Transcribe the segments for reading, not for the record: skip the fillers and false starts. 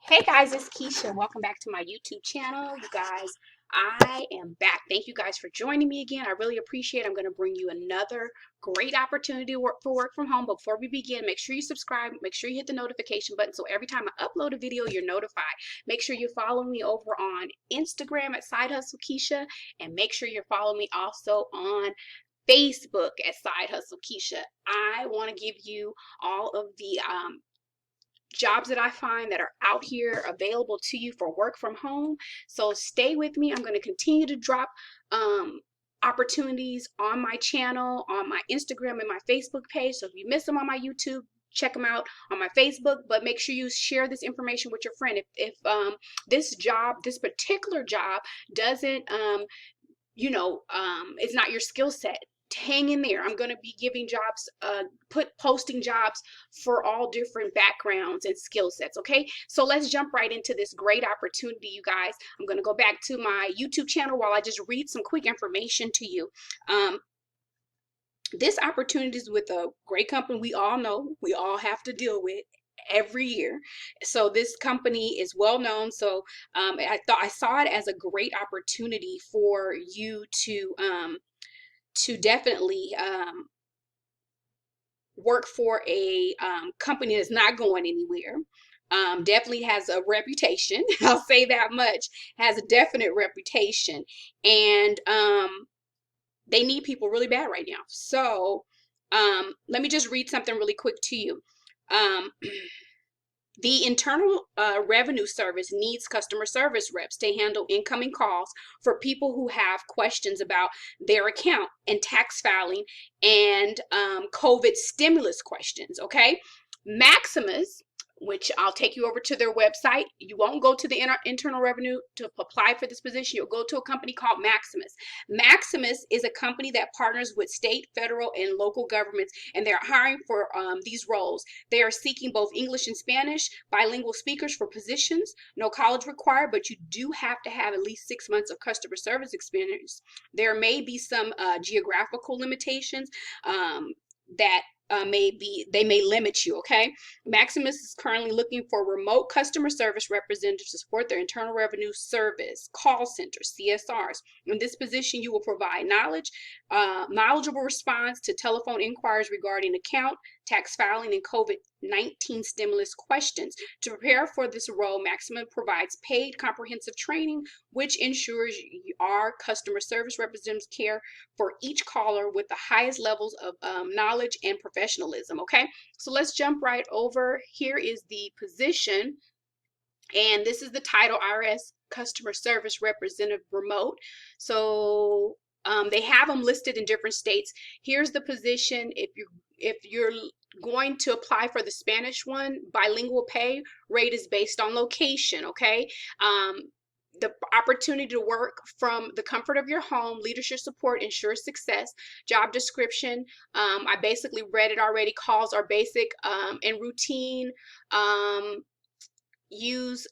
Hey guys, it's Keisha. Welcome back to my YouTube channel. You guys, I am back. Thank you guys for joining me again. I really appreciate it. I'm going to bring you another great opportunity to work from home. But before we begin, make sure you subscribe. Make sure you hit the notification button so every time I upload a video, you're notified. Make sure you follow me over on Instagram at Side Hustle Keisha, and make sure you're following me also on Facebook at Side Hustle Keisha. I want to give you all of the jobs that I find that are out here available to you for work from home. So stay with me. I'm going to continue to drop opportunities on my channel, on my Instagram and my Facebook page. So if you miss them on my YouTube, check them out on my Facebook, but make sure you share this information with your friend. If this particular job doesn't it's not your skill set, hang in there. I'm going to be giving jobs, posting jobs for all different backgrounds and skill sets. Okay, so let's jump right into this great opportunity, you guys. I'm going to go back to my YouTube channel while I just read some quick information to you. This opportunity is with a great company we all know, we all have to deal with every year. So this company is well known. So I saw it as a great opportunity for you to definitely work for a company that's not going anywhere. Definitely has a reputation. I'll say that much. Has a definite reputation, and they need people really bad right now. So let me just read something really quick to you. The Internal Revenue Service needs customer service reps to handle incoming calls for people who have questions about their account and tax filing and COVID stimulus questions, okay? Maximus, which I'll take you over to their website. You won't go to the Internal Revenue to apply for this position. You'll go to a company called Maximus. Maximus is a company that partners with state, federal, and local governments, and they're hiring for these roles. They are seeking both English and Spanish bilingual speakers for positions. No college required, but you do have to have at least 6 months of customer service experience. There may be some geographical limitations that they may limit you. Okay, Maximus is currently looking for remote customer service representatives to support their Internal Revenue Service call center, CSRs. In this position, you will provide knowledgeable response to telephone inquiries regarding account, tax filing, and COVID-19 stimulus questions. To prepare for this role, Maximus provides paid comprehensive training, which ensures our customer service representatives care for each caller with the highest levels of knowledge and professionalism. Okay, so let's jump right over. Here is the position, and this is the title: IRS Customer Service Representative Remote. So they have them listed in different states. Here's the position. If you're going to apply for the Spanish one, bilingual pay rate is based on location. Okay, the opportunity to work from the comfort of your home, leadership support ensures success. Job description, I basically read it already. Calls are basic and routine. Use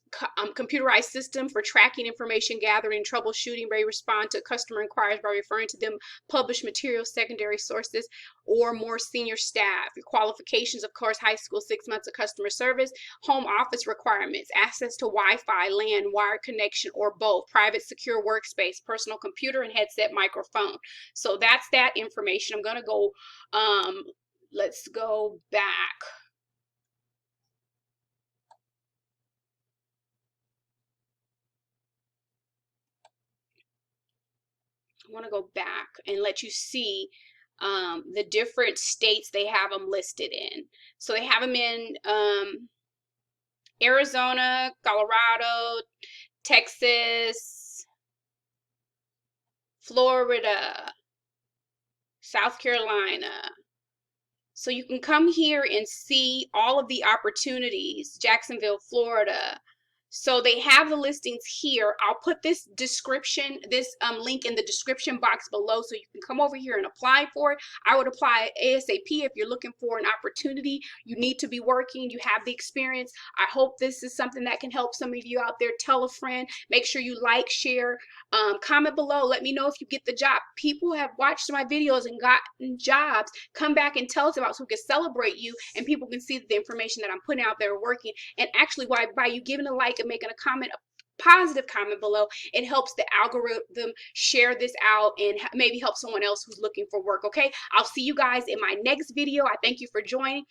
computerized system for tracking information gathering, troubleshooting. May respond to customer inquiries by referring to them, published materials, secondary sources, or more senior staff. Your qualifications, of course, high school, 6 months of customer service. Home office requirements: access to Wi-Fi, LAN, wired connection, or both. Private secure workspace, personal computer and headset microphone. So that's that information. I'm going to go, let's go back. I want to go back and let you see the different states they have them listed in. So they have them in Arizona, Colorado, Texas, Florida, South Carolina. So you can come here and see all of the opportunities: Jacksonville, Florida, So they have the listings here. I'll put this description, this link in the description box below, so you can come over here and apply for it. I would apply ASAP if you're looking for an opportunity. You need to be working. You have the experience. I hope this is something that can help some of you out there. Tell a friend. Make sure you like, share, comment below. Let me know if you get the job. People have watched my videos and gotten jobs. Come back and tell us about, so we can celebrate you and people can see that the information that I'm putting out there working. And actually, by you giving a like and making a comment, a positive comment below, it helps the algorithm share this out and maybe help someone else who's looking for work. Okay, I'll see you guys in my next video. I thank you for joining.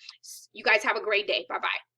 You guys have a great day. Bye bye.